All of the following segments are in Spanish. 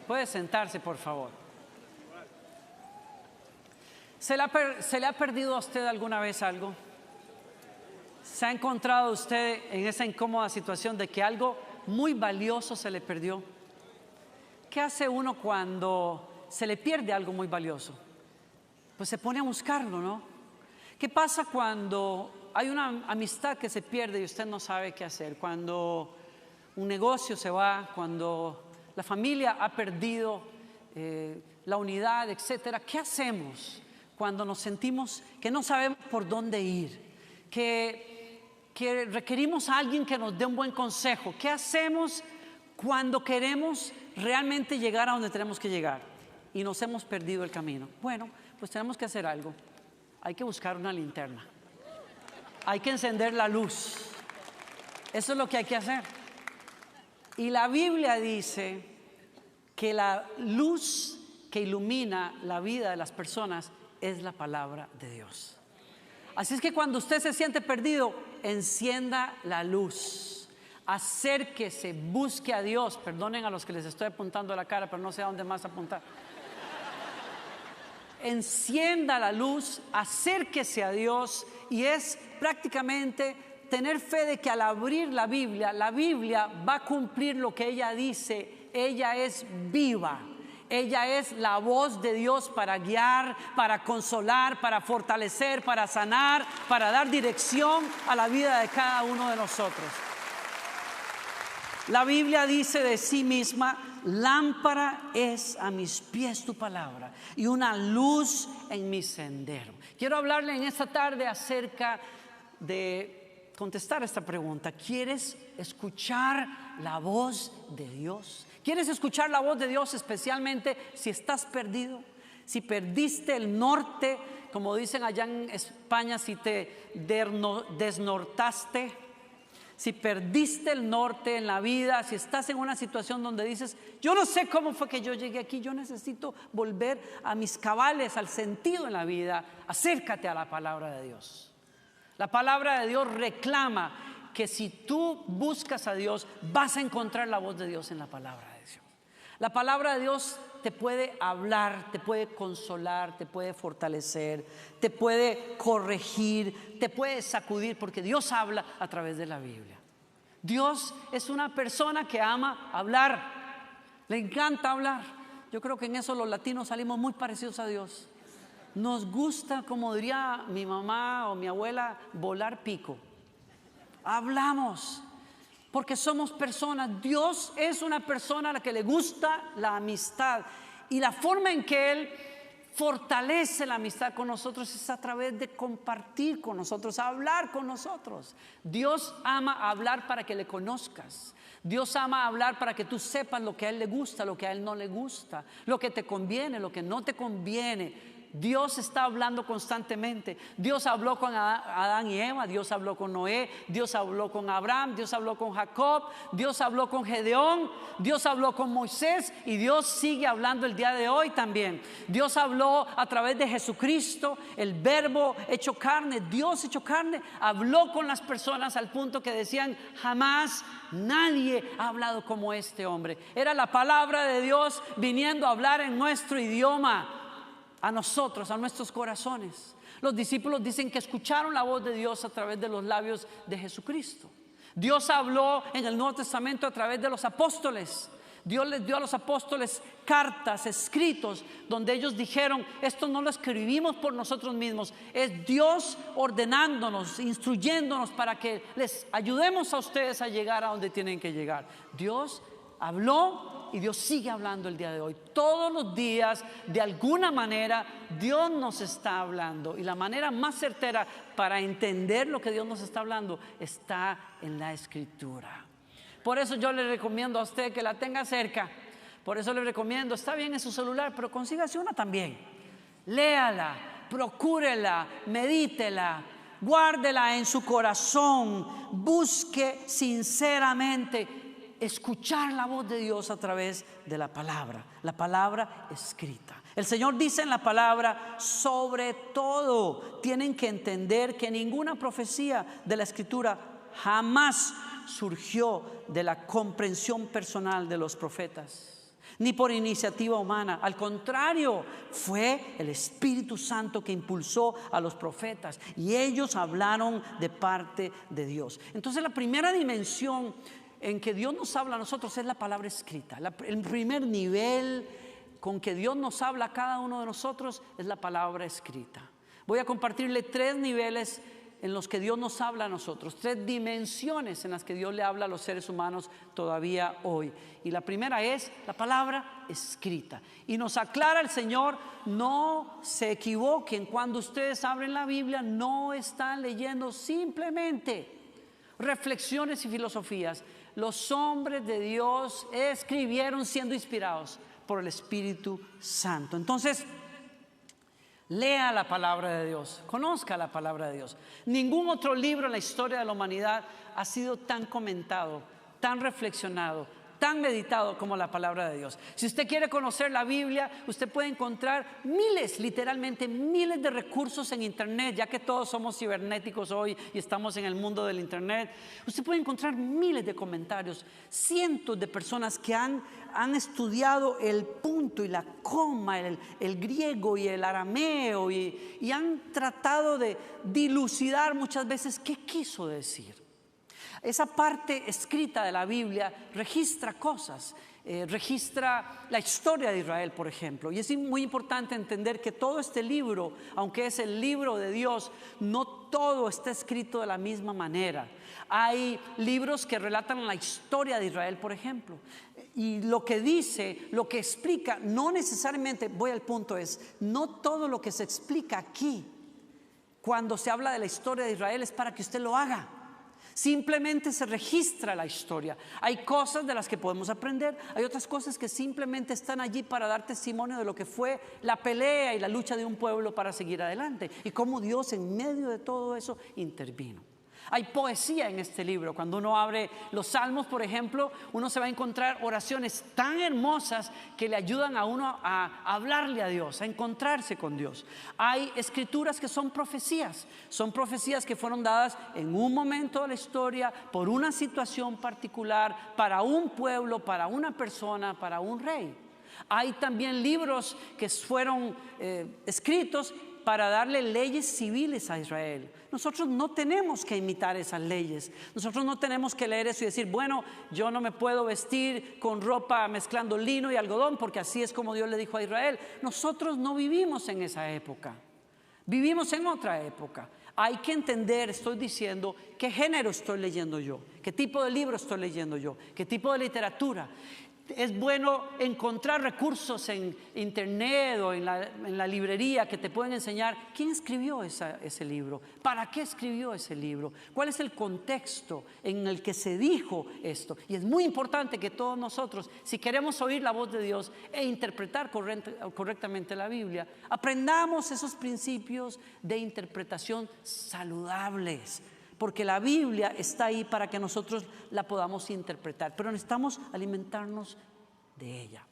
Puede sentarse, por favor. ¿Se le ha perdido a usted alguna vez algo? ¿Se ha encontrado usted en esa incómoda situación de que algo muy valioso se le perdió? ¿Qué hace uno cuando se le pierde algo muy valioso? Pues se pone a buscarlo, ¿no? ¿Qué pasa cuando hay una amistad que se pierde y usted no sabe qué hacer? Cuando un negocio se va, cuando la familia ha perdido la unidad, etcétera. ¿Qué hacemos cuando nos sentimos que no sabemos por dónde ir? Que requerimos a alguien que nos dé un buen consejo. ¿Qué hacemos cuando queremos realmente llegar a donde tenemos que llegar y nos hemos perdido el camino? Bueno, pues tenemos que hacer algo. Hay que buscar una linterna. Hay que encender la luz. Eso es lo que hay que hacer. Y la Biblia dice que la luz que ilumina la vida de las personas es la palabra de Dios. Así es que cuando usted se siente perdido, encienda la luz, acérquese, busque a Dios. Perdonen a los que les estoy apuntando a la cara, pero no sé a dónde más apuntar. Encienda la luz, acérquese a Dios, y es prácticamente tener fe de que al abrir la Biblia va a cumplir lo que ella dice. Ella es viva. Ella es la voz de Dios para guiar, para consolar, para fortalecer, para sanar, para dar dirección a la vida de cada uno de nosotros. La Biblia dice de sí misma: lámpara es a mis pies tu palabra y una luz en mi sendero. Quiero hablarle en esta tarde acerca de contestar esta pregunta. ¿Quieres escuchar la voz de Dios? ¿Quieres escuchar la voz de Dios, especialmente si estás perdido? Si perdiste el norte, como dicen allá en España, si te desnortaste. Si perdiste el norte en la vida, si estás en una situación donde dices: yo no sé cómo fue que yo llegué aquí, yo necesito volver a mis cabales, al sentido en la vida. Acércate a la palabra de Dios. La palabra de Dios reclama que si tú buscas a Dios, vas a encontrar la voz de Dios en la palabra de Dios. La palabra de Dios te puede hablar, te puede consolar, te puede fortalecer, te puede corregir, te puede sacudir, porque Dios habla a través de la Biblia. Dios es una persona que ama hablar, le encanta hablar. Yo creo que en eso los latinos salimos muy parecidos a Dios. Nos gusta, como diría mi mamá o mi abuela, volar pico. Hablamos porque somos personas. Dios es una persona a la que le gusta la amistad, y la forma en que Él fortalece la amistad con nosotros es a través de compartir con nosotros, hablar con nosotros. Dios ama hablar para que le conozcas. Dios ama hablar para que tú sepas lo que a Él le gusta, lo que a Él no le gusta, lo que te conviene, lo que no te conviene. Dios está hablando constantemente. Dios habló con Adán y Eva, Dios habló con Noé, Dios habló con Abraham, Dios habló con Jacob, Dios habló con Gedeón, Dios habló con Moisés, y Dios sigue hablando el día de hoy también. Dios habló a través de Jesucristo, el Verbo hecho carne. Dios hecho carne habló con las personas al punto que decían: jamás nadie ha hablado como este hombre. Era la palabra de Dios viniendo a hablar en nuestro idioma a nosotros, a nuestros corazones. Los discípulos dicen que escucharon la voz de Dios a través de los labios de Jesucristo. Dios habló en el Nuevo Testamento a través de los apóstoles. Dios les dio a los apóstoles cartas, escritos, donde ellos dijeron: esto no lo escribimos por nosotros mismos, es Dios ordenándonos, instruyéndonos para que les ayudemos a ustedes a llegar a donde tienen que llegar. Dios habló y Dios sigue hablando el día de hoy. Todos los días, de alguna manera, Dios nos está hablando. Y la manera más certera para entender lo que Dios nos está hablando está en la Escritura. Por eso yo le recomiendo a usted que la tenga cerca. Por eso le recomiendo, está bien en su celular, pero consígase una también. Léala, procúrela, medítela, guárdela en su corazón. Busque sinceramente escuchar la voz de Dios a través de la palabra escrita. El Señor dice en la palabra: sobre todo tienen que entender que ninguna profecía de la Escritura jamás surgió de la comprensión personal de los profetas. ni por iniciativa humana. Al contrario, fue el Espíritu Santo que impulsó a los profetas y ellos hablaron de parte de Dios. Entonces la primera dimensión en que Dios nos habla a nosotros es la palabra escrita. El primer nivel con que Dios nos habla a cada uno de nosotros es la palabra escrita. Voy a compartirle 3 niveles en los que Dios nos habla a nosotros, 3 dimensiones en las que Dios le habla a los seres humanos todavía hoy. Y la primera es la palabra escrita. Y nos aclara el Señor: no se equivoquen, cuando ustedes abren la Biblia no están leyendo simplemente reflexiones y filosofías. Los hombres de Dios escribieron siendo inspirados por el Espíritu Santo. Entonces, lea la palabra de Dios, conozca la palabra de Dios. Ningún otro libro en la historia de la humanidad ha sido tan comentado, tan reflexionado, tan meditado como la palabra de Dios. Si usted quiere conocer la Biblia, usted puede encontrar miles, literalmente miles de recursos en internet, ya que todos somos cibernéticos hoy y estamos en el mundo del internet. Usted puede encontrar miles de comentarios, cientos de personas que han estudiado el punto y la coma, el griego y el arameo, y han tratado de dilucidar muchas veces qué quiso decir. Esa parte escrita de la Biblia registra cosas, registra la historia de Israel, por ejemplo. Y es muy importante entender que todo este libro, aunque es el libro de Dios, no todo está escrito de la misma manera. Hay libros que relatan la historia de Israel, por ejemplo. Y lo que dice, lo que explica, no necesariamente, voy al punto, es no todo lo que se explica aquí cuando se habla de la historia de Israel es para que usted lo haga. Simplemente se registra la historia. Hay cosas de las que podemos aprender, hay otras cosas que simplemente están allí para dar testimonio de lo que fue la pelea y la lucha de un pueblo para seguir adelante y cómo Dios en medio de todo eso intervino. Hay poesía en este libro. Cuando uno abre los Salmos, por ejemplo, uno se va a encontrar oraciones tan hermosas que le ayudan a uno a hablarle a Dios, a encontrarse con Dios. Hay escrituras que son profecías que fueron dadas en un momento de la historia, por una situación particular, para un pueblo, para una persona, para un rey. Hay también libros que fueron escritos para darle leyes civiles a Israel. Nosotros no tenemos que imitar esas leyes. Nosotros no tenemos que leer eso y decir, bueno, yo no me puedo vestir con ropa mezclando lino y algodón porque así es como Dios le dijo a Israel. Nosotros no vivimos en esa época. Vivimos en otra época. Hay que entender, estoy diciendo, qué género estoy leyendo yo, qué tipo de libro estoy leyendo yo, qué tipo de literatura. Es bueno encontrar recursos en internet o en la librería que te pueden enseñar quién escribió ese libro, para qué escribió ese libro, cuál es el contexto en el que se dijo esto. Y es muy importante que todos nosotros, si queremos oír la voz de Dios e interpretar correctamente la Biblia, aprendamos esos principios de interpretación saludables. Porque la Biblia está ahí para que nosotros la podamos interpretar, pero necesitamos alimentarnos de ella.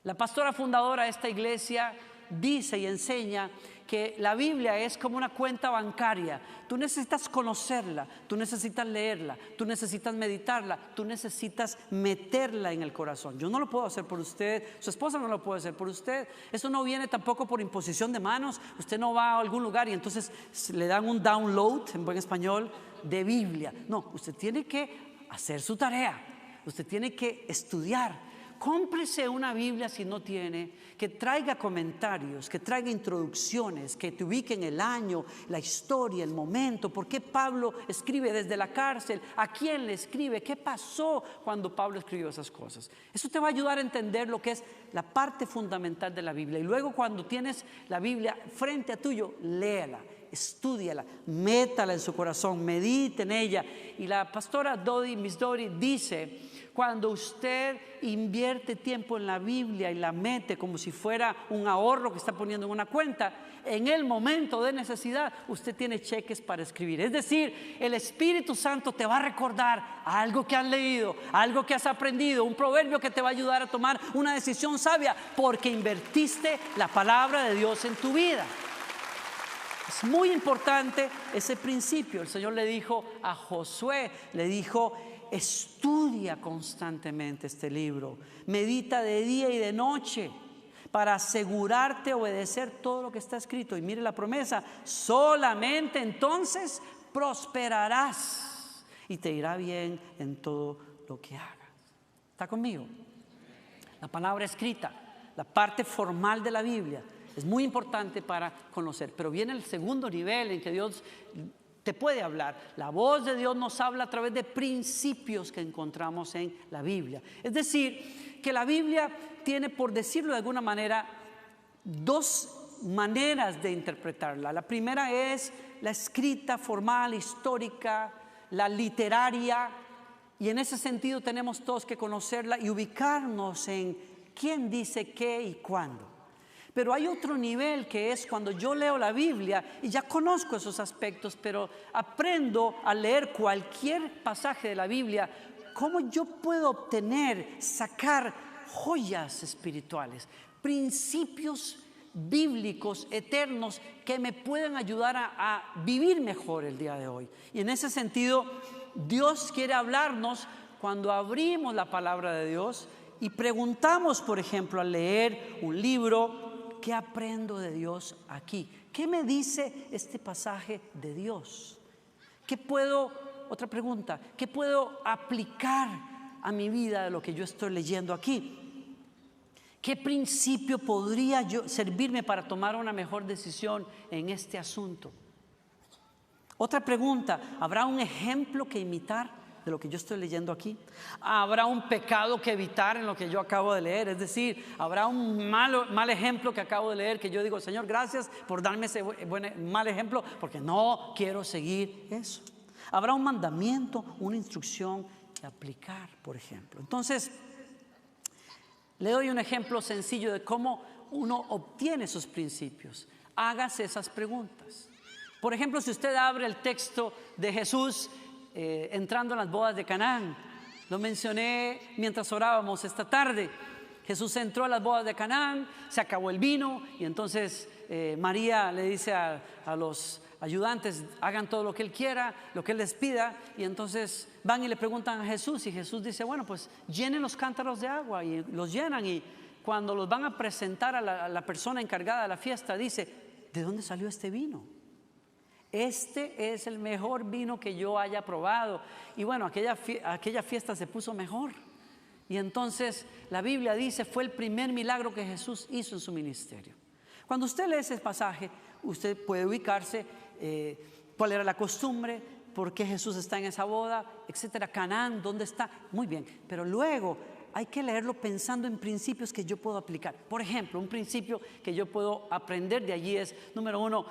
La pastora fundadora de esta iglesia dice y enseña que la Biblia es como una cuenta bancaria. Tú necesitas conocerla, tú necesitas leerla, tú necesitas meditarla, tú necesitas meterla en el corazón. Yo no lo puedo hacer por usted, su esposa no lo puede hacer por usted. Eso no viene tampoco por imposición de manos. Usted no va a algún lugar y entonces le dan un download, en buen español, de Biblia. No, usted tiene que hacer su tarea, usted tiene que estudiar. Cómprese una Biblia si no tiene, que traiga comentarios, que traiga introducciones, que te ubiquen el año, la historia, el momento, por qué Pablo escribe desde la cárcel, a quién le escribe, qué pasó cuando Pablo escribió esas cosas. Eso te va a ayudar a entender lo que es la parte fundamental de la Biblia. Y luego cuando tienes la Biblia frente a tuyo, léala, estúdiala, métala en su corazón, medite en ella. Y la pastora Miss Dory dice, cuando usted invierte tiempo en la Biblia y la mete como si fuera un ahorro que está poniendo en una cuenta, en el momento de necesidad usted tiene cheques para escribir. Es decir, el Espíritu Santo te va a recordar algo que has leído, algo que has aprendido, un proverbio que te va a ayudar a tomar una decisión sabia porque invertiste la palabra de Dios en tu vida. Es muy importante ese principio. El Señor le dijo a Josué, le dijo, estudia constantemente este libro, medita de día y de noche para asegurarte obedecer todo lo que está escrito. Y mire la promesa: solamente entonces prosperarás y te irá bien en todo lo que hagas. ¿Está conmigo? La palabra escrita, la parte formal de la Biblia, es muy importante para conocer. Pero viene el segundo nivel en que Dios te puede hablar. La voz de Dios nos habla a través de principios que encontramos en la Biblia. Es decir, que la Biblia tiene, por decirlo de alguna manera, dos maneras de interpretarla. La primera es la escrita formal, histórica, la literaria, y en ese sentido tenemos todos que conocerla y ubicarnos en quién dice qué y cuándo. Pero hay otro nivel, que es cuando yo leo la Biblia y ya conozco esos aspectos, pero aprendo a leer cualquier pasaje de la Biblia, cómo yo puedo obtener, sacar joyas espirituales, principios bíblicos eternos que me pueden ayudar a vivir mejor el día de hoy. Y en ese sentido, Dios quiere hablarnos cuando abrimos la palabra de Dios y preguntamos, por ejemplo, al leer un libro: ¿qué aprendo de Dios aquí? ¿Qué me dice este pasaje de Dios? Otra pregunta, ¿qué puedo aplicar a mi vida de lo que yo estoy leyendo aquí? ¿Qué principio podría servirme para tomar una mejor decisión en este asunto? Otra pregunta, ¿habrá un ejemplo que imitar de lo que yo estoy leyendo aquí? ¿Habrá un pecado que evitar en lo que yo acabo de leer? Es decir, ¿habrá un mal ejemplo que acabo de leer que yo digo: Señor, gracias por darme ese mal ejemplo, porque no quiero seguir eso? ¿Habrá un mandamiento, una instrucción que aplicar, por ejemplo? Entonces, le doy un ejemplo sencillo de cómo uno obtiene esos principios. Hágase esas preguntas. Por ejemplo, si usted abre el texto de Jesús entrando en las bodas de Canaán, lo mencioné mientras orábamos esta tarde. Jesús entró a las bodas de Canaán, se acabó el vino y entonces María le dice a los ayudantes: hagan todo lo que Él quiera, lo que Él les pida. Y entonces van y le preguntan a Jesús, y Jesús dice: bueno, pues llenen los cántaros de agua. Y los llenan, y cuando los van a presentar a la persona encargada de la fiesta, dice: ¿de dónde salió este vino? Este es el mejor vino que yo haya probado. Y bueno, aquella fiesta se puso mejor. Y entonces la Biblia dice: fue el primer milagro que Jesús hizo en su ministerio. Cuando usted lee ese pasaje, usted puede ubicarse cuál era la costumbre, por qué Jesús está en esa boda, etcétera. Canaán, ¿dónde está? Muy bien, pero luego hay que leerlo pensando en principios que yo puedo aplicar. Por ejemplo, un principio que yo puedo aprender de allí es, número uno,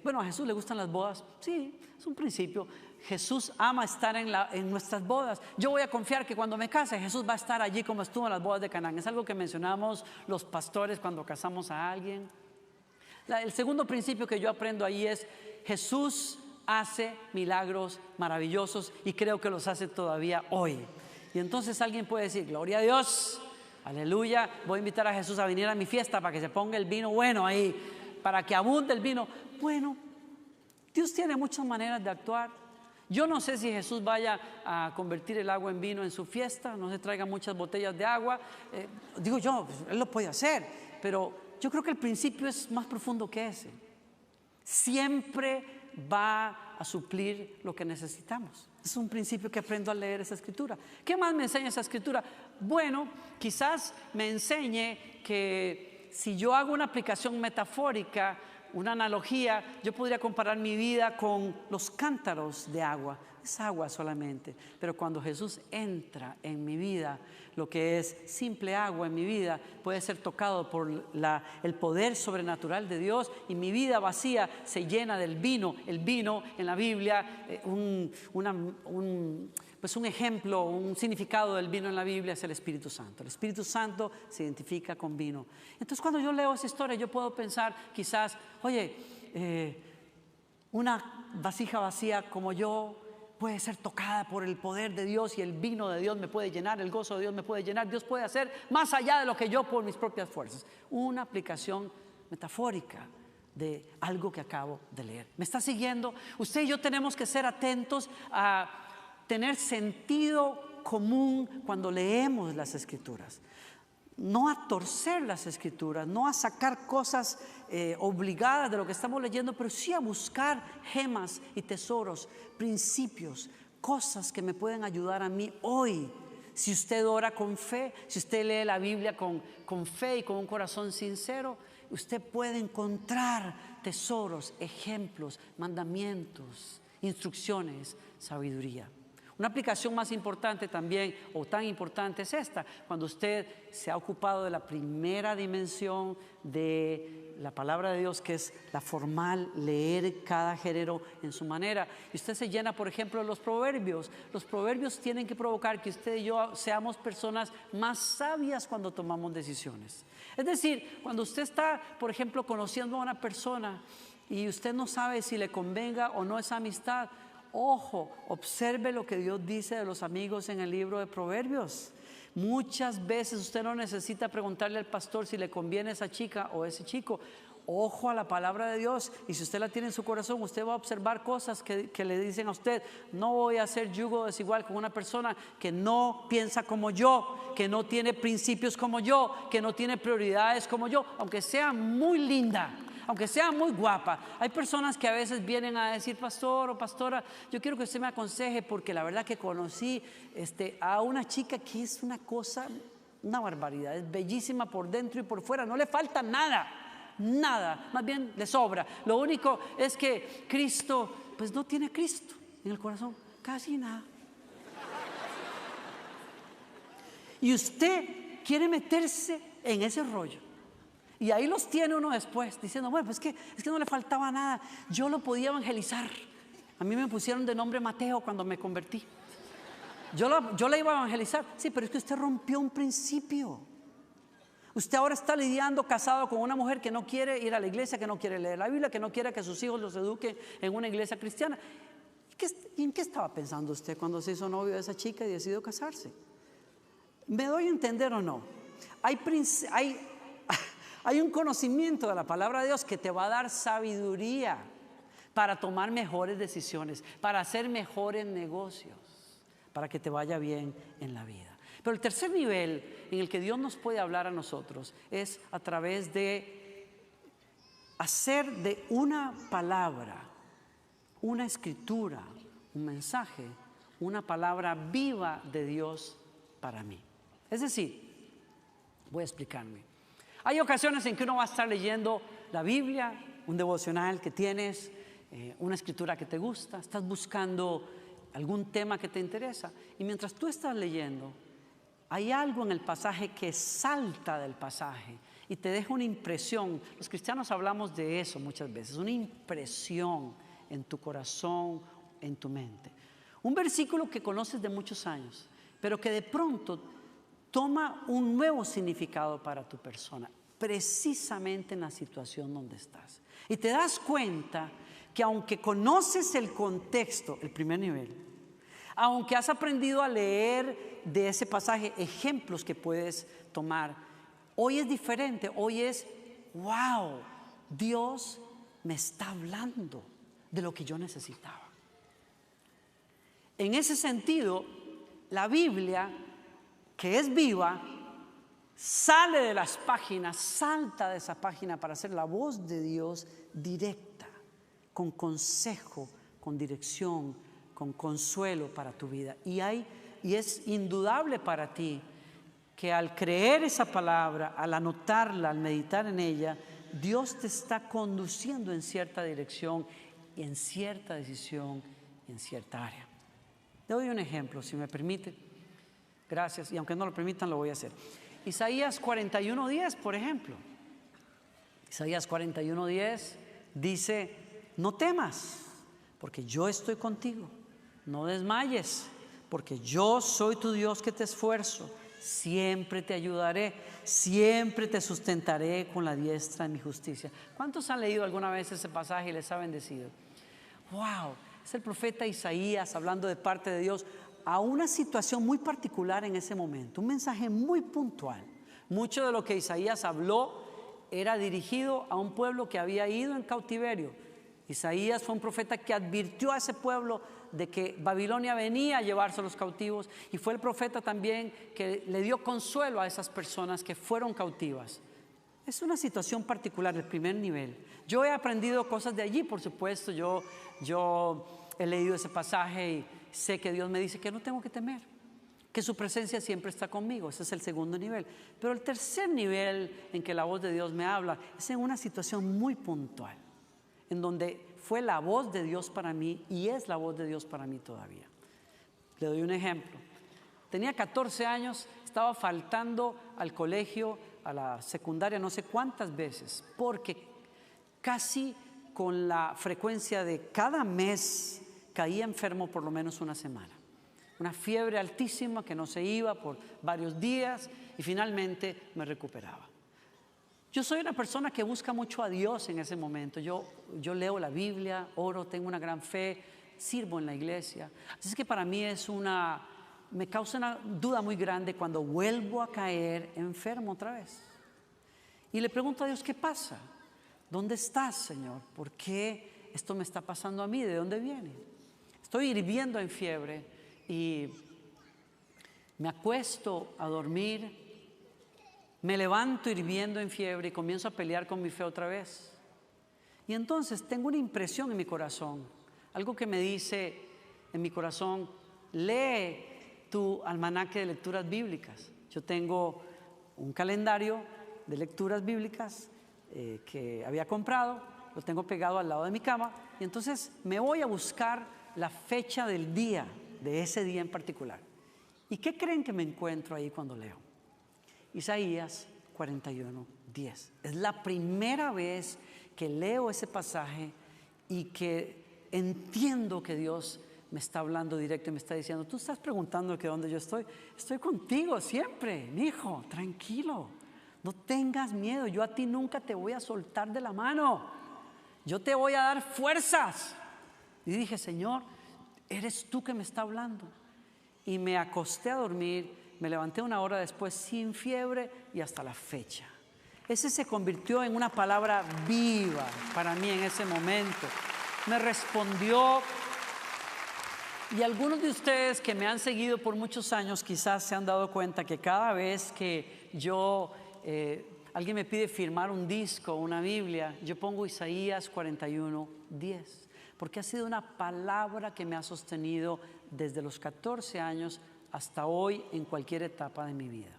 bueno, ¿a Jesús le gustan las bodas? Sí, es un principio. Jesús ama estar en nuestras bodas. Yo voy a confiar que cuando me case, Jesús va a estar allí como estuvo en las bodas de Canaán. Es algo que mencionamos los pastores cuando casamos a alguien. El segundo principio que yo aprendo ahí es: Jesús hace milagros maravillosos y creo que los hace todavía hoy. Y entonces alguien puede decir: gloria a Dios, aleluya, voy a invitar a Jesús a venir a mi fiesta para que se ponga el vino bueno ahí, para que abunde el vino. Bueno, Dios tiene muchas maneras de actuar. Yo no sé si Jesús vaya a convertir el agua en vino en su fiesta, no se traigan muchas botellas de agua. Digo yo, pues, Él lo puede hacer, pero yo creo que el principio es más profundo que ese. Siempre va a suplir lo que necesitamos. Es un principio que aprendo al leer esa escritura. ¿Qué más me enseña esa escritura? Bueno, quizás me enseñe que si yo hago una aplicación metafórica, una analogía, yo podría comparar mi vida con los cántaros de agua. Es agua solamente, pero cuando Jesús entra en mi vida, lo que es simple agua en mi vida puede ser tocado por el poder sobrenatural de Dios, y mi vida vacía se llena del vino. El vino en la Biblia, un ejemplo, un significado del vino en la Biblia es el Espíritu Santo. El Espíritu Santo se identifica con vino. Entonces, cuando yo leo esa historia, yo puedo pensar quizás: oye, una vasija vacía como yo puede ser tocada por el poder de Dios, y el vino de Dios me puede llenar, el gozo de Dios me puede llenar. Dios puede hacer más allá de lo que yo por mis propias fuerzas. Una aplicación metafórica de algo que acabo de leer. ¿Me está siguiendo? Usted y yo tenemos que ser atentos a tener sentido común cuando leemos las Escrituras. No a torcer las Escrituras, no a sacar cosas obligadas de lo que estamos leyendo, pero sí a buscar gemas y tesoros, principios, cosas que me pueden ayudar a mí hoy. Si usted ora con fe, si usted lee la Biblia con fe y con un corazón sincero, usted puede encontrar tesoros, ejemplos, mandamientos, instrucciones, sabiduría. Una aplicación más importante también, o tan importante, es esta: cuando usted se ha ocupado de la primera dimensión de la palabra de Dios, que es la formal, leer cada género en su manera, y usted se llena, por ejemplo, de los proverbios. Los proverbios tienen que provocar que usted y yo seamos personas más sabias cuando tomamos decisiones. Es decir, cuando usted está, por ejemplo, conociendo a una persona y usted no sabe si le convenga o no esa amistad, ojo, observe lo que Dios dice de los amigos en el libro de Proverbios. Muchas veces usted no necesita preguntarle al pastor si le conviene esa chica o ese chico. Ojo a la palabra de Dios, y si usted la tiene en su corazón, usted va a observar cosas que le dicen a usted: no voy a hacer yugo desigual con una persona que no piensa como yo, que no tiene principios como yo, que no tiene prioridades como yo, aunque sea muy linda, aunque sea muy guapa. Hay personas que a veces vienen a decir: pastor o pastora, yo quiero que usted me aconseje, porque la verdad que conocí a una chica que es una cosa, una barbaridad, es bellísima por dentro y por fuera, no le falta nada, más bien le sobra. Lo único es que Cristo, pues no tiene Cristo en el corazón, casi nada. Y usted quiere meterse en ese rollo. Y ahí los tiene uno después, diciendo: bueno, pues es que no le faltaba nada, yo lo podía evangelizar. A mí me pusieron de nombre Mateo cuando me convertí. Yo la iba a evangelizar. Sí, pero es que usted rompió un principio. Usted ahora está lidiando casado con una mujer que no quiere ir a la iglesia, que no quiere leer la Biblia, que no quiere que sus hijos los eduquen en una iglesia cristiana. ¿Y en qué estaba pensando usted cuando se hizo novio de esa chica y decidió casarse? ¿Me doy a entender o no? Hay un conocimiento de la palabra de Dios que te va a dar sabiduría para tomar mejores decisiones, para hacer mejores negocios, para que te vaya bien en la vida. Pero el tercer nivel en el que Dios nos puede hablar a nosotros es a través de hacer de una palabra, una escritura, un mensaje, una palabra viva de Dios para mí. Es decir, voy a explicarme. Hay ocasiones en que uno va a estar leyendo la Biblia, un devocional que tienes, una escritura que te gusta, estás buscando algún tema que te interesa, y mientras tú estás leyendo, hay algo en el pasaje que salta del pasaje y te deja una impresión. Los cristianos hablamos de eso muchas veces, una impresión en tu corazón, en tu mente. Un versículo que conoces de muchos años, pero que de pronto toma un nuevo significado para tu persona, precisamente en la situación donde estás. Y te das cuenta que aunque conoces el contexto, el primer nivel, aunque has aprendido a leer de ese pasaje ejemplos que puedes tomar, hoy es diferente. Hoy es: wow, Dios me está hablando de lo que yo necesitaba. En ese sentido, la Biblia, que es viva, sale de las páginas, salta de esa página para ser la voz de Dios directa, con consejo, con dirección, con consuelo para tu vida. Y es indudable para ti que al creer esa palabra, al anotarla, al meditar en ella, Dios te está conduciendo en cierta dirección, en cierta decisión, en cierta área. Le doy un ejemplo, si me permite. Gracias, y aunque no lo permitan, lo voy a hacer. Isaías 41:10, por ejemplo. Isaías 41:10 dice: no temas, porque yo estoy contigo. No desmayes, porque yo soy tu Dios que te esfuerzo. Siempre te ayudaré, siempre te sustentaré con la diestra de mi justicia. ¿Cuántos han leído alguna vez ese pasaje y les ha bendecido? Wow, es el profeta Isaías hablando de parte de Dios a una situación muy particular en ese momento, un mensaje muy puntual. Mucho de lo que Isaías habló era dirigido a un pueblo que había ido en cautiverio. Isaías fue un profeta que advirtió a ese pueblo de que Babilonia venía a llevarse a los cautivos, y fue el profeta también que le dio consuelo a esas personas que fueron cautivas. Es una situación particular, el primer nivel. Yo he aprendido cosas de allí, por supuesto. Yo he leído ese pasaje y sé que Dios me dice que no tengo que temer, que su presencia siempre está conmigo. Ese es el segundo nivel. Pero el tercer nivel en que la voz de Dios me habla es en una situación muy puntual, en donde fue la voz de Dios para mí y es la voz de Dios para mí todavía. Le doy un ejemplo. Tenía 14 años, estaba faltando al colegio, a la secundaria, no sé cuántas veces, porque casi con la frecuencia de cada mes caía enfermo por lo menos una semana. Una fiebre altísima que no se iba por varios días y finalmente me recuperaba. Yo soy una persona que busca mucho a Dios en ese momento. Yo leo la Biblia, oro, tengo una gran fe, sirvo en la iglesia. Así es que para mí me causa una duda muy grande cuando vuelvo a caer enfermo otra vez. Y le pregunto a Dios, ¿qué pasa? ¿Dónde estás, Señor? ¿Por qué esto me está pasando a mí? ¿De dónde viene? Estoy hirviendo en fiebre y me acuesto a dormir. Me levanto hirviendo en fiebre y comienzo a pelear con mi fe otra vez. Y entonces tengo una impresión en mi corazón, algo que me dice en mi corazón: lee tu almanaque de lecturas bíblicas. Yo tengo un calendario de lecturas bíblicas que había comprado, lo tengo pegado al lado de mi cama, y entonces me voy a buscar la fecha del día, de ese día en particular. ¿Y qué creen que me encuentro ahí cuando leo? Isaías 41:10. Es la primera vez que leo ese pasaje y que entiendo que Dios me está hablando directo y me está diciendo: tú estás preguntando que dónde yo estoy. Estoy contigo siempre, mi hijo, tranquilo. No tengas miedo, yo a ti nunca te voy a soltar de la mano. Yo te voy a dar fuerzas. Y dije: Señor, eres tú que me está hablando. Y me acosté a dormir. Me levanté una hora después sin fiebre y hasta la fecha. Ese se convirtió en una palabra viva para mí en ese momento. Me respondió. Y algunos de ustedes que me han seguido por muchos años quizás se han dado cuenta que cada vez que alguien me pide firmar un disco, una Biblia, yo pongo Isaías 41:10, porque ha sido una palabra que me ha sostenido desde los 14 años hasta hoy en cualquier etapa de mi vida.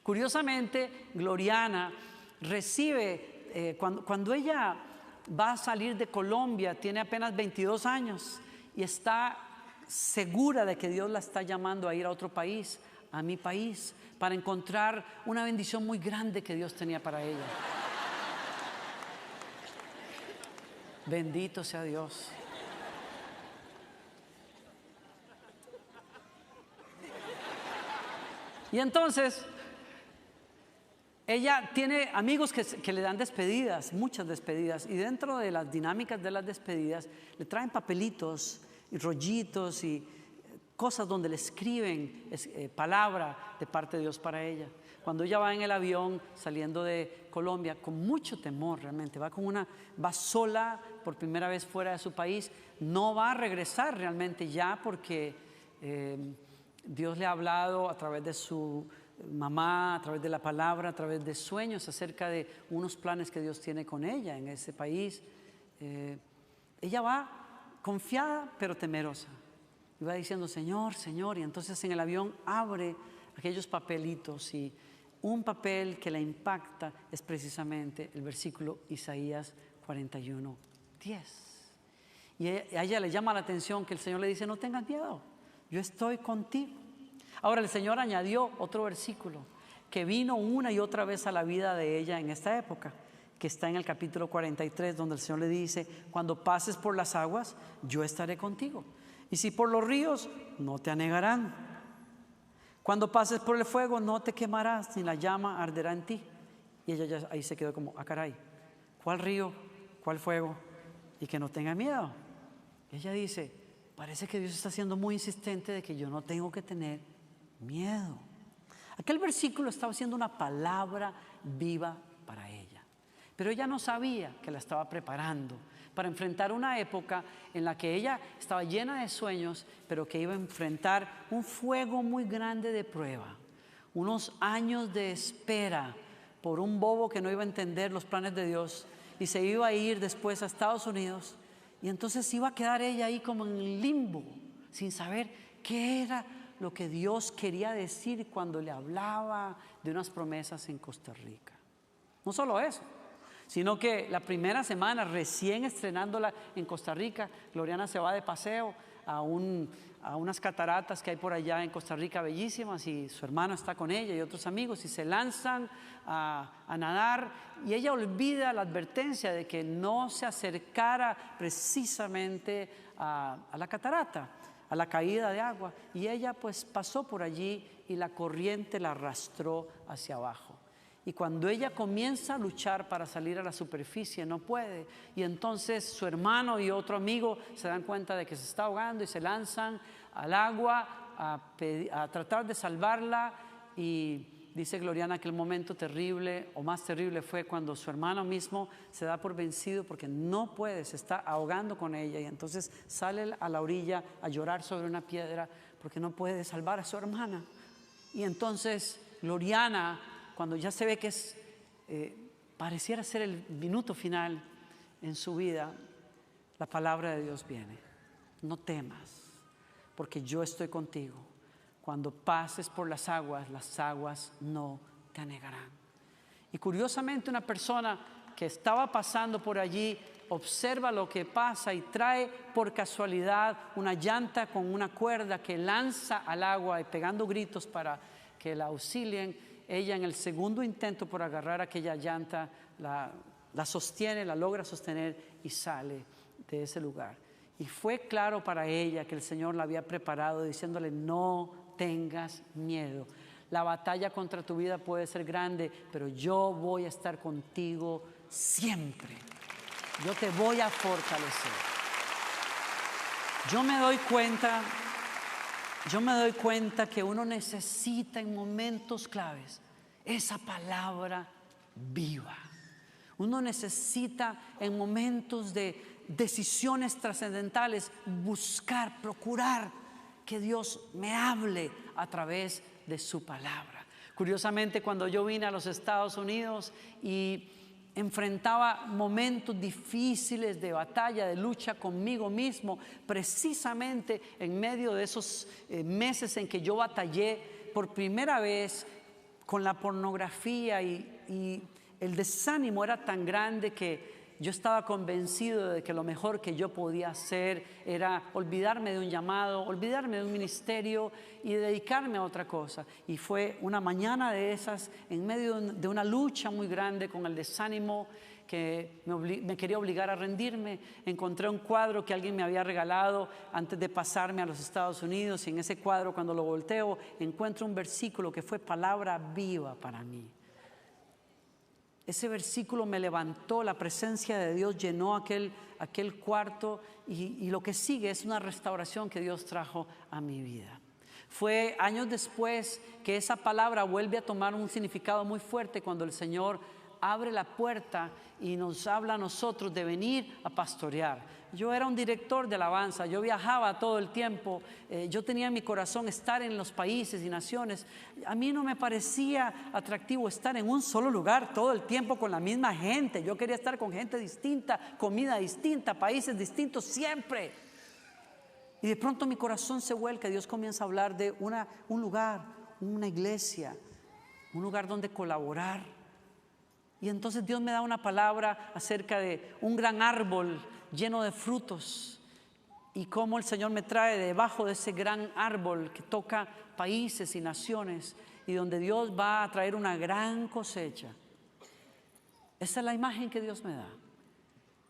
Curiosamente, Gloriana recibe, cuando ella va a salir de Colombia, tiene apenas 22 años y está segura de que Dios la está llamando a ir a otro país, a mi país, para encontrar una bendición muy grande que Dios tenía para ella. Bendito sea Dios. Y entonces ella tiene amigos que le dan despedidas, muchas despedidas, y dentro de las dinámicas de las despedidas le traen papelitos y rollitos y cosas donde le escriben palabra de parte de Dios para ella. Cuando ella va en el avión saliendo de Colombia, con mucho temor realmente, va sola por primera vez fuera de su país, no va a regresar realmente ya porque Dios le ha hablado a través de su mamá, a través de la palabra, a través de sueños acerca de unos planes que Dios tiene con ella en ese país. Ella va confiada pero temerosa y va diciendo: Señor, Señor, y entonces en el avión abre aquellos papelitos y un papel que la impacta es precisamente el versículo Isaías 41:10. Y a ella le llama la atención que el Señor le dice: no tengas miedo, yo estoy contigo. Ahora el Señor añadió otro versículo que vino una y otra vez a la vida de ella en esta época, que está en el capítulo 43, donde el Señor le dice: cuando pases por las aguas, yo estaré contigo. Y si por los ríos, no te anegarán. Cuando pases por el fuego, no te quemarás, ni la llama arderá en ti. Y ella ya ahí se quedó como: ah, caray, ¿cuál río? ¿Cuál fuego? Y que no tenga miedo. Ella dice: parece que Dios está siendo muy insistente de que yo no tengo que tener miedo. Aquel versículo estaba siendo una palabra viva para ella. Pero ella no sabía que la estaba preparando para enfrentar una época en la que ella estaba llena de sueños, pero que iba a enfrentar un fuego muy grande de prueba, unos años de espera por un bobo que no iba a entender los planes de Dios y se iba a ir después a Estados Unidos, y entonces iba a quedar ella ahí como en el limbo, sin saber qué era lo que Dios quería decir cuando le hablaba de unas promesas en Costa Rica. No solo eso, sino que la primera semana, recién estrenándola en Costa Rica, Gloriana se va de paseo a unas cataratas que hay por allá en Costa Rica bellísimas, y su hermano está con ella y otros amigos, y se lanzan a nadar, y ella olvida la advertencia de que no se acercara precisamente a la catarata, a la caída de agua, y ella pues pasó por allí y la corriente la arrastró hacia abajo. Y cuando ella comienza a luchar para salir a la superficie, no puede. Y entonces su hermano y otro amigo se dan cuenta de que se está ahogando y se lanzan al agua a tratar de salvarla. Y dice Gloriana que el momento terrible o más terrible fue cuando su hermano mismo se da por vencido porque no puede, se está ahogando con ella. Y entonces sale a la orilla a llorar sobre una piedra porque no puede salvar a su hermana. Y entonces Gloriana, cuando ya se ve que pareciera ser el minuto final en su vida, la palabra de Dios viene: no temas, porque yo estoy contigo. Cuando pases por las aguas no te anegarán. Y curiosamente, una persona que estaba pasando por allí observa lo que pasa y trae por casualidad una llanta con una cuerda que lanza al agua y pegando gritos para que la auxilien. Ella, en el segundo intento por agarrar aquella llanta, la sostiene, la logra sostener y sale de ese lugar. Y fue claro para ella que el Señor la había preparado, diciéndole: no tengas miedo. La batalla contra tu vida puede ser grande, pero yo voy a estar contigo siempre. Yo te voy a fortalecer. Yo me doy cuenta que uno necesita en momentos claves esa palabra viva. Uno necesita en momentos de decisiones trascendentales buscar, procurar que Dios me hable a través de su palabra. Curiosamente, cuando yo vine a los Estados Unidos y enfrentaba momentos difíciles de batalla, de lucha conmigo mismo, precisamente en medio de esos meses en que yo batallé por primera vez con la pornografía, y el desánimo era tan grande que yo estaba convencido de que lo mejor que yo podía hacer era olvidarme de un llamado, olvidarme de un ministerio y dedicarme a otra cosa. Y fue una mañana de esas, en medio de una lucha muy grande con el desánimo que me quería obligar a rendirme. Encontré un cuadro que alguien me había regalado antes de pasarme a los Estados Unidos, y en ese cuadro, cuando lo volteo, encuentro un versículo que fue palabra viva para mí. Ese versículo me levantó, la presencia de Dios llenó aquel cuarto, y lo que sigue es una restauración que Dios trajo a mi vida. Fue años después que esa palabra vuelve a tomar un significado muy fuerte cuando el Señor abre la puerta y nos habla a nosotros de venir a pastorear. Yo era un director de alabanza, yo viajaba todo el tiempo, yo tenía en mi corazón estar en los países y naciones. A mí no me parecía atractivo estar en un solo lugar todo el tiempo con la misma gente. Yo quería estar con gente distinta, comida distinta, países distintos siempre. Y de pronto mi corazón se vuelca, Dios comienza a hablar de un lugar, una iglesia, un lugar donde colaborar. Y entonces Dios me da una palabra acerca de un gran árbol lleno de frutos, y cómo el Señor me trae debajo de ese gran árbol que toca países y naciones, y donde Dios va a traer una gran cosecha. Esa es la imagen que Dios me da.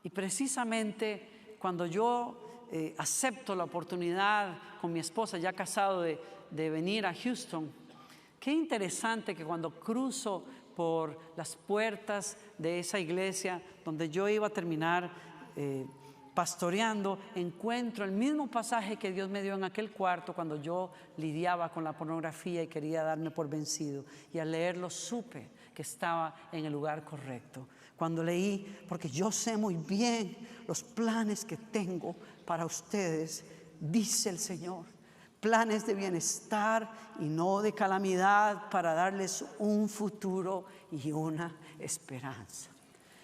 Y precisamente cuando yo acepto la oportunidad con mi esposa, ya casado, de venir a Houston, qué interesante que cuando cruzo por las puertas de esa iglesia donde yo iba a terminar pastoreando, encuentro el mismo pasaje que Dios me dio en aquel cuarto cuando yo lidiaba con la pornografía y quería darme por vencido. Y al leerlo supe que estaba en el lugar correcto. Cuando leí, porque yo sé muy bien los planes que tengo para ustedes, dice el Señor, planes de bienestar y no de calamidad, para darles un futuro y una esperanza.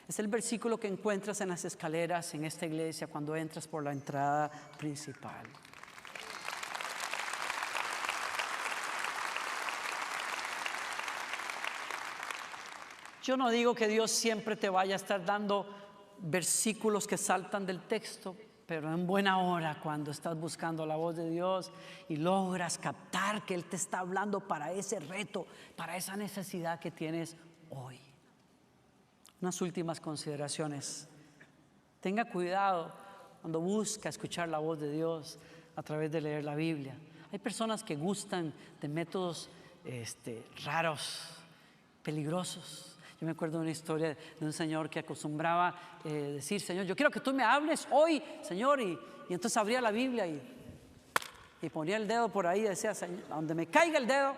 Es el versículo que encuentras en las escaleras en esta iglesia cuando entras por la entrada principal. Yo no digo que Dios siempre te vaya a estar dando versículos que saltan del texto, pero en buena hora, cuando estás buscando la voz de Dios y logras captar que Él te está hablando para ese reto, para esa necesidad que tienes hoy. Unas últimas consideraciones. Tenga cuidado cuando busca escuchar la voz de Dios a través de leer la Biblia. Hay personas que gustan de métodos raros, peligrosos. Yo me acuerdo de una historia de un señor que acostumbraba decir: Señor, yo quiero que tú me hables hoy, Señor. Y entonces abría la Biblia y ponía el dedo por ahí y decía: Señor, donde me caiga el dedo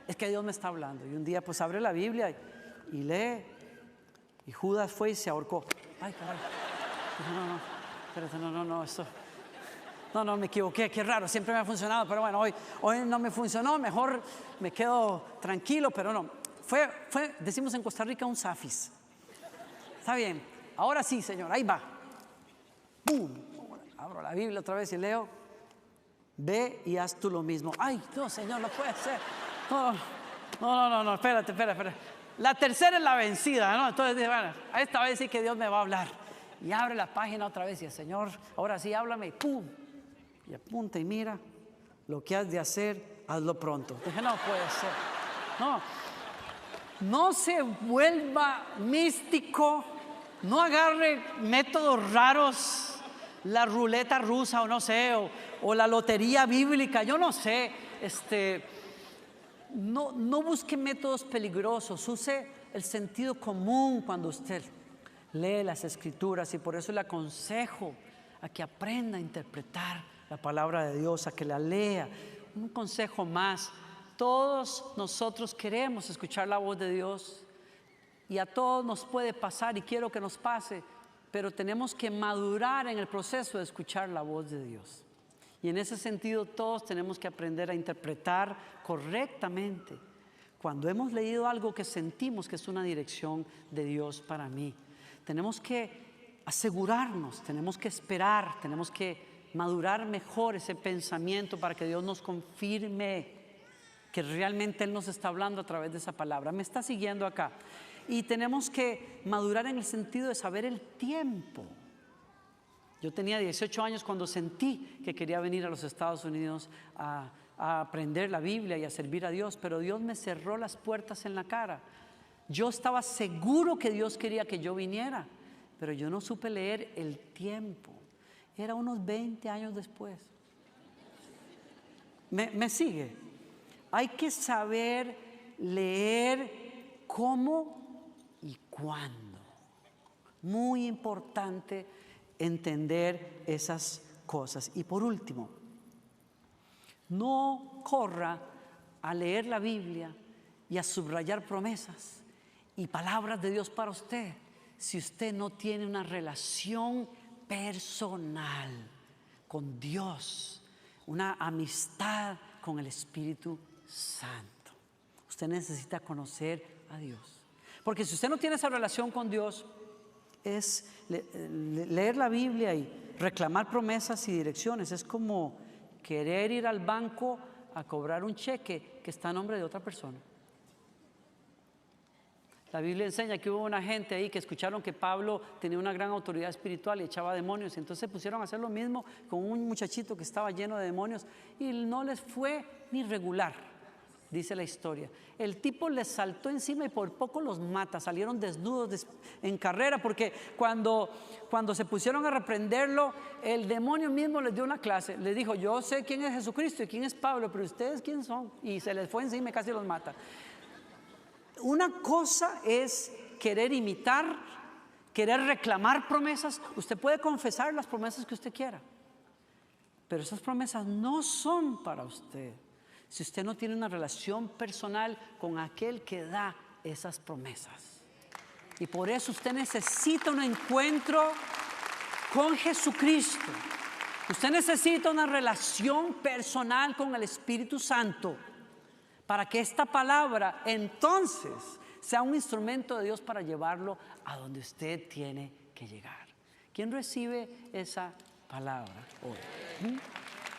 es que Dios me está hablando. Y un día pues abre la Biblia y lee. Y Judas fue y se ahorcó. Ay, caray. No, espérate, no, esto. No, me equivoqué, qué raro, siempre me ha funcionado, pero bueno, hoy no me funcionó, mejor me quedo tranquilo, pero no. Fue, decimos en Costa Rica, un zafis. Está bien, ahora sí, Señor, ahí va. ¡Pum! Abro la Biblia otra vez y leo: ve y haz tú lo mismo. Ay, no, Señor, no puede ser. No, espérate. La tercera es la vencida, ¿no? Entonces, bueno, esta vez sí que Dios me va a hablar. Y abre la página otra vez y el Señor, ahora sí, háblame, y ¡pum! Y apunta y mira, lo que has de hacer, hazlo pronto. Dije: no puede ser. No se vuelva místico, no agarre métodos raros, la ruleta rusa o no sé, o la lotería bíblica, yo no sé. No busque métodos peligrosos, use el sentido común cuando usted lee las Escrituras, y por eso le aconsejo a que aprenda a interpretar la palabra de Dios, a que la lea. Un consejo más: todos nosotros queremos escuchar la voz de Dios y a todos nos puede pasar, y quiero que nos pase, pero tenemos que madurar en el proceso de escuchar la voz de Dios. Y en ese sentido todos tenemos que aprender a interpretar correctamente cuando hemos leído algo que sentimos que es una dirección de Dios para mí. Tenemos que asegurarnos, tenemos que esperar, tenemos que madurar mejor ese pensamiento para que Dios nos confirme que realmente Él nos está hablando a través de esa palabra. Me está siguiendo acá. Y tenemos que madurar en el sentido de saber el tiempo. Yo tenía 18 años cuando sentí que quería venir a los Estados Unidos a aprender la Biblia y a servir a Dios, pero Dios me cerró las puertas en la cara. Yo estaba seguro que Dios quería que yo viniera, pero yo no supe leer el tiempo. Era unos 20 años después. ¿Me sigue? Hay que saber leer cómo y cuándo. Muy importante entender esas cosas. Y por último, no corra a leer la Biblia y a subrayar promesas y palabras de Dios para usted si usted no tiene una relación personal con Dios, una amistad con el Espíritu Santo. Usted necesita conocer a Dios, porque si usted no tiene esa relación con Dios, es leer la Biblia y reclamar promesas y direcciones. Es como querer ir al banco a cobrar un cheque que está a nombre de otra persona. La Biblia enseña que hubo una gente ahí que escucharon que Pablo tenía una gran autoridad espiritual y echaba demonios, y entonces se pusieron a hacer lo mismo con un muchachito que estaba lleno de demonios y no les fue ni regular, dice la historia. El tipo les saltó encima y por poco los mata, salieron desnudos en carrera, porque cuando se pusieron a reprenderlo, el demonio mismo les dio una clase, les dijo: yo sé quién es Jesucristo y quién es Pablo, pero ustedes quién son, y se les fue encima y casi los mata. Una cosa es querer imitar, querer reclamar promesas. Usted puede confesar las promesas que usted quiera, pero esas promesas no son para usted si usted no tiene una relación personal con aquel que da esas promesas. Y por eso usted necesita un encuentro con Jesucristo. Usted necesita una relación personal con el Espíritu Santo para que esta palabra entonces sea un instrumento de Dios para llevarlo a donde usted tiene que llegar. ¿Quién recibe esa palabra hoy?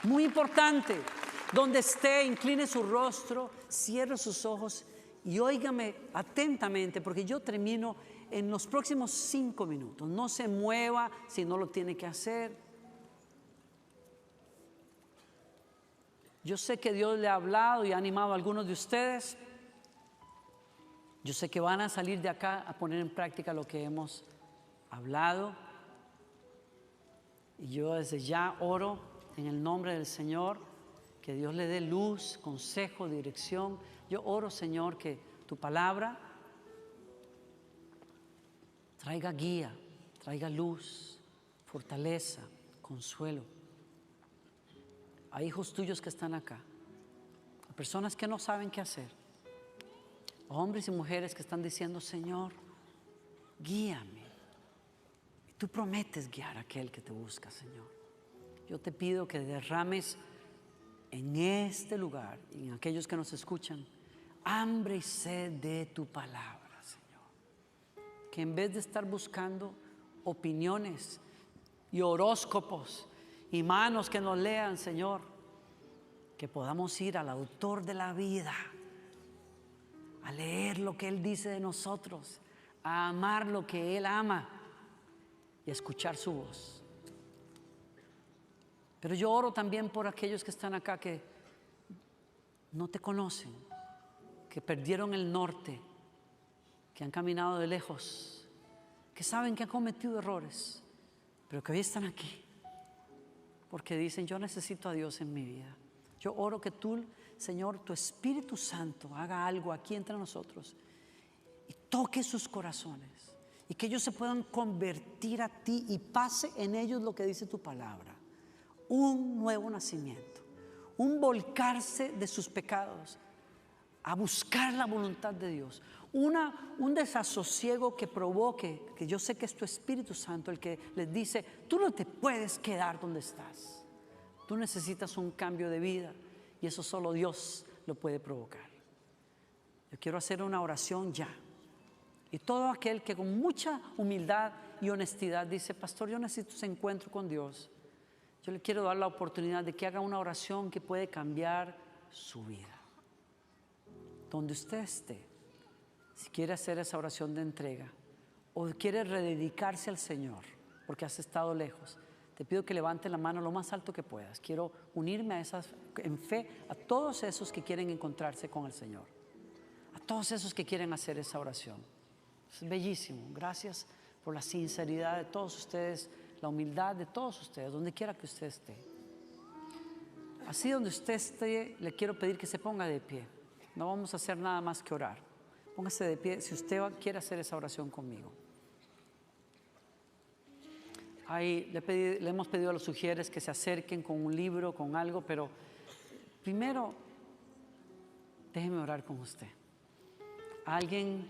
Muy importante. Donde esté, incline su rostro, cierre sus ojos y óigame atentamente, porque yo termino en los próximos 5 minutos. No se mueva si no lo tiene que hacer. Yo sé que Dios le ha hablado y ha animado a algunos de ustedes. Yo sé que van a salir de acá a poner en práctica lo que hemos hablado. Y yo desde ya oro en el nombre del Señor, que Dios le dé luz, consejo, dirección. Yo oro, Señor, que tu palabra traiga guía, traiga luz, fortaleza, consuelo. Hay hijos tuyos que están acá, hay personas que no saben qué hacer, hombres y mujeres que están diciendo: Señor, guíame. Y tú prometes guiar a aquel que te busca, Señor. Yo te pido que derrames en este lugar y en aquellos que nos escuchan hambre y sed de tu palabra, Señor. Que en vez de estar buscando opiniones y horóscopos y manos que nos lean, Señor, que podamos ir al autor de la vida, a leer lo que Él dice de nosotros, a amar lo que Él ama y a escuchar su voz. Pero yo oro también por aquellos que están acá que no te conocen, que perdieron el norte, que han caminado de lejos, que saben que han cometido errores, pero que hoy están aquí porque dicen: yo necesito a Dios en mi vida. Yo oro que tú, Señor, tu Espíritu Santo haga algo aquí entre nosotros y toque sus corazones y que ellos se puedan convertir a ti y pase en ellos lo que dice tu palabra: un nuevo nacimiento, un volcarse de sus pecados a buscar la voluntad de Dios, un desasosiego que provoque, que yo sé que es tu Espíritu Santo el que les dice: tú no te puedes quedar donde estás, tú necesitas un cambio de vida, y eso solo Dios lo puede provocar. Yo quiero hacer una oración ya, y todo aquel que con mucha humildad y honestidad dice: pastor, yo necesito ese encuentro con Dios, yo le quiero dar la oportunidad de que haga una oración que puede cambiar su vida. Donde usted esté, si quiere hacer esa oración de entrega o quiere rededicarse al Señor porque has estado lejos, te pido que levante la mano lo más alto que puedas. Quiero unirme en fe a todos esos que quieren encontrarse con el Señor, a todos esos que quieren hacer esa oración. Es bellísimo. Gracias por la sinceridad de todos ustedes, la humildad de todos ustedes, donde quiera que usted esté. Así donde usted esté, le quiero pedir que se ponga de pie. No vamos a hacer nada más que orar. Póngase de pie si usted quiere hacer esa oración conmigo. Ahí le hemos pedido a los sugieres que se acerquen con un libro, con algo, pero primero déjeme orar con usted. Alguien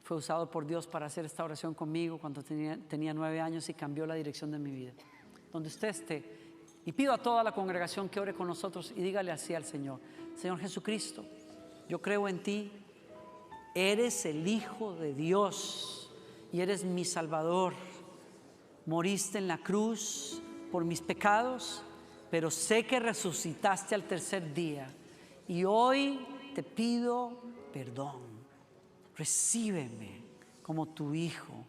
fue usado por Dios para hacer esta oración conmigo cuando tenía 9 años y cambió la dirección de mi vida. Donde usted esté, y pido a toda la congregación que ore con nosotros y dígale así al Señor: Señor Jesucristo, yo creo en ti, eres el Hijo de Dios y eres mi Salvador. Moriste en la cruz por mis pecados, pero sé que resucitaste al tercer día y hoy te pido perdón. Recíbeme como tu Hijo,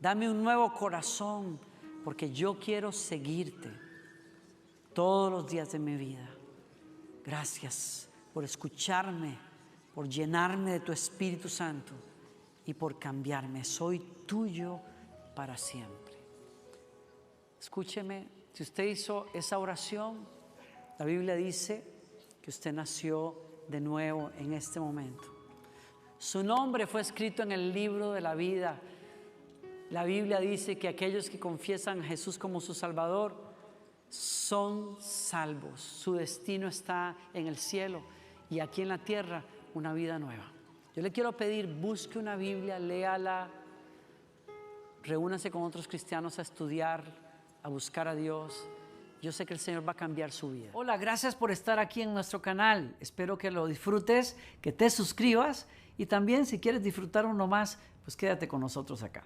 dame un nuevo corazón porque yo quiero seguirte todos los días de mi vida. Gracias por escucharme, por llenarme de tu Espíritu Santo y por cambiarme. Soy tuyo para siempre. Escúcheme, si usted hizo esa oración, la Biblia dice que usted nació de nuevo en este momento. Su nombre fue escrito en el libro de la vida. La Biblia dice que aquellos que confiesan a Jesús como su Salvador son salvos. Su destino está en el cielo y aquí en la tierra una vida nueva. Yo le quiero pedir, busque una Biblia, léala, reúnase con otros cristianos a estudiar, a buscar a Dios. Yo sé que el Señor va a cambiar su vida. Hola, gracias por estar aquí en nuestro canal. Espero que lo disfrutes, que te suscribas y también si quieres disfrutar uno más, pues quédate con nosotros acá.